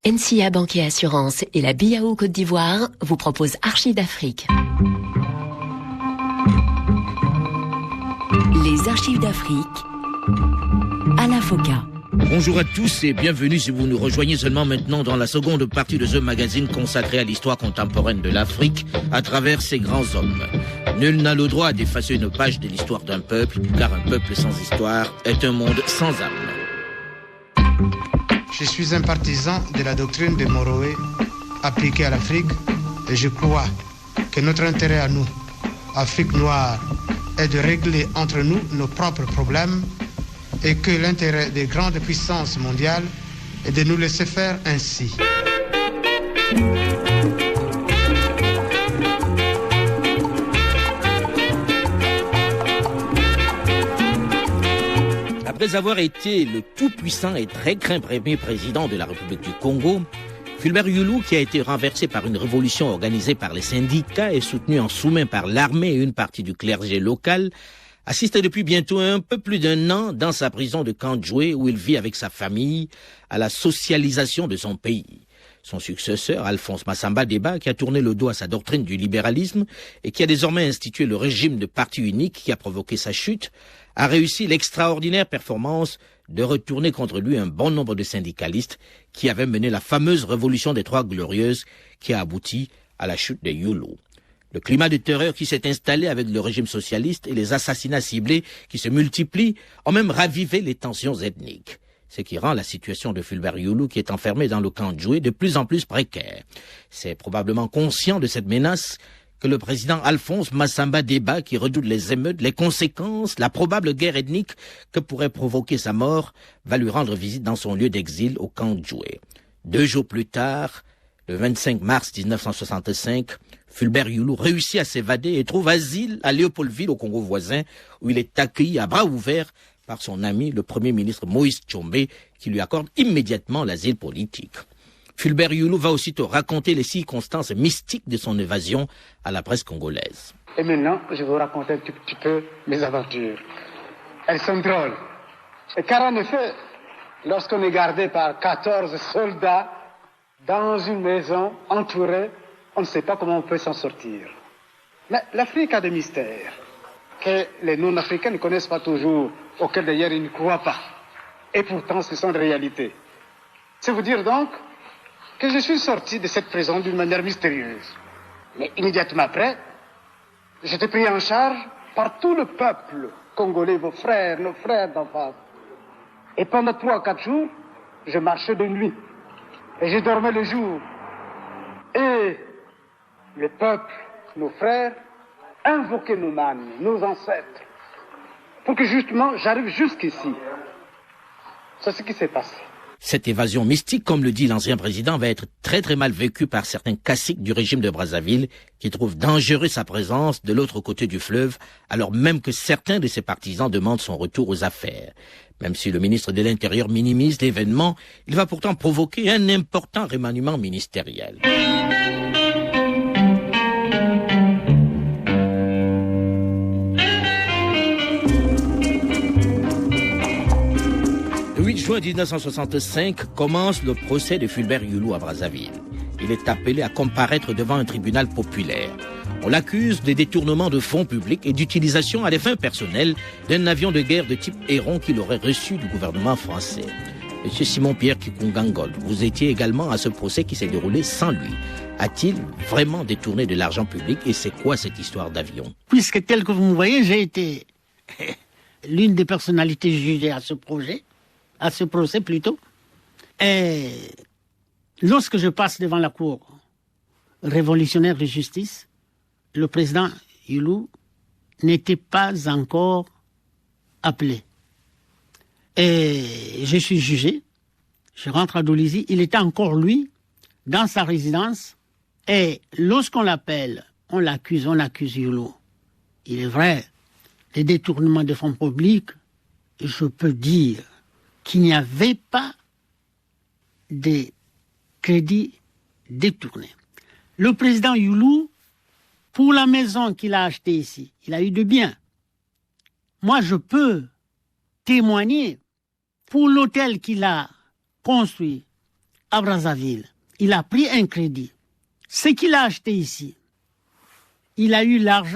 NCA Banque et Assurance et la BIAO Côte d'Ivoire vous proposent Archives d'Afrique. Les Archives d'Afrique, Alain Foka. Bonjour à tous et bienvenue si vous nous rejoignez seulement maintenant dans la seconde partie de ce magazine consacré à l'histoire contemporaine de l'Afrique à travers ses grands hommes. Nul n'a le droit d'effacer une page de l'histoire d'un peuple, car un peuple sans histoire est un monde sans âme. Je suis un partisan de la doctrine de Moroé appliquée à l'Afrique et je crois que notre intérêt à nous, Afrique noire, est de régler entre nous nos propres problèmes et que l'intérêt des grandes puissances mondiales est de nous laisser faire ainsi. Après avoir été le tout-puissant et très craint premier président de la République du Congo, Fulbert Yulu, qui a été renversé par une révolution organisée par les syndicats et soutenue en sous-main par l'armée et une partie du clergé local, assiste depuis bientôt un peu plus d'un an dans sa prison de Kandjoué où il vit avec sa famille à la socialisation de son pays. Son successeur, Alphonse Massamba Deba, qui a tourné le dos à sa doctrine du libéralisme et qui a désormais institué le régime de parti unique qui a provoqué sa chute, a réussi l'extraordinaire performance de retourner contre lui un bon nombre de syndicalistes qui avaient mené la fameuse révolution des Trois Glorieuses qui a abouti à la chute de Yulu. Le climat de terreur qui s'est installé avec le régime socialiste et les assassinats ciblés qui se multiplient ont même ravivé les tensions ethniques. Ce qui rend la situation de Fulbert Yulu, qui est enfermé dans le camp de Djoué, de plus en plus précaire. C'est probablement conscient de cette menace que le président Alphonse Massamba Deba, qui redoute les émeutes, les conséquences, la probable guerre ethnique que pourrait provoquer sa mort, va lui rendre visite dans son lieu d'exil au camp de Djoué. 2 jours plus tard, le 25 mars 1965, Fulbert Yulu réussit à s'évader et trouve asile à Léopoldville, au Congo voisin, où il est accueilli à bras ouverts par son ami, le Premier ministre Moïse Tshombe, qui lui accorde immédiatement l'asile politique. Fulbert Yulu va aussitôt raconter les circonstances mystiques de son évasion à la presse congolaise. Et maintenant, je vais vous raconter un tout petit peu mes aventures. Elles sont drôles. Car en effet, lorsqu'on est gardé par 14 soldats dans une maison entourée, on ne sait pas comment on peut s'en sortir. Mais l'Afrique a des mystères que les non-africains ne connaissent pas toujours, auxquels d'ailleurs ils ne croient pas. Et pourtant, ce sont des réalités. C'est vous dire donc que je suis sorti de cette prison d'une manière mystérieuse. Mais immédiatement après, j'étais pris en charge par tout le peuple congolais, vos frères, nos frères d'enfance. Et pendant 3 ou 4 jours, je marchais de nuit. Et je dormais le jour. Et le peuple, nos frères, invoquaient nos mânes, nos ancêtres, pour que justement j'arrive jusqu'ici. C'est ce qui s'est passé. Cette évasion mystique, comme le dit l'ancien président, va être très très mal vécue par certains caciques du régime de Brazzaville qui trouvent dangereux sa présence de l'autre côté du fleuve, alors même que certains de ses partisans demandent son retour aux affaires. Même si le ministre de l'Intérieur minimise l'événement, il va pourtant provoquer un important remaniement ministériel. Le 8 juin 1965 commence le procès de Fulbert Yulu à Brazzaville. Il est appelé à comparaître devant un tribunal populaire. On l'accuse de détournement de fonds publics et d'utilisation à des fins personnelles d'un avion de guerre de type Héron qu'il aurait reçu du gouvernement français. Monsieur Simon-Pierre Kikungangol, vous étiez également à ce procès qui s'est déroulé sans lui. A-t-il vraiment détourné de l'argent public et c'est quoi cette histoire d'avion? Puisque tel que vous me voyez, j'ai été l'une des personnalités jugées à ce procès plutôt. Et lorsque je passe devant la cour révolutionnaire de justice, le président Yulu n'était pas encore appelé. Et je suis jugé, je rentre à Dolisie, il était encore lui, dans sa résidence, et lorsqu'on l'appelle, on accuse Yulu. Il est vrai, les détournements de fonds publics, je peux dire qu'il n'y avait pas de crédits détournés. Le président Yulu, pour la maison qu'il a achetée ici, il a eu de biens. Moi, je peux témoigner pour l'hôtel qu'il a construit à Brazzaville. Il a pris un crédit. Ce qu'il a acheté ici, il a eu l'argent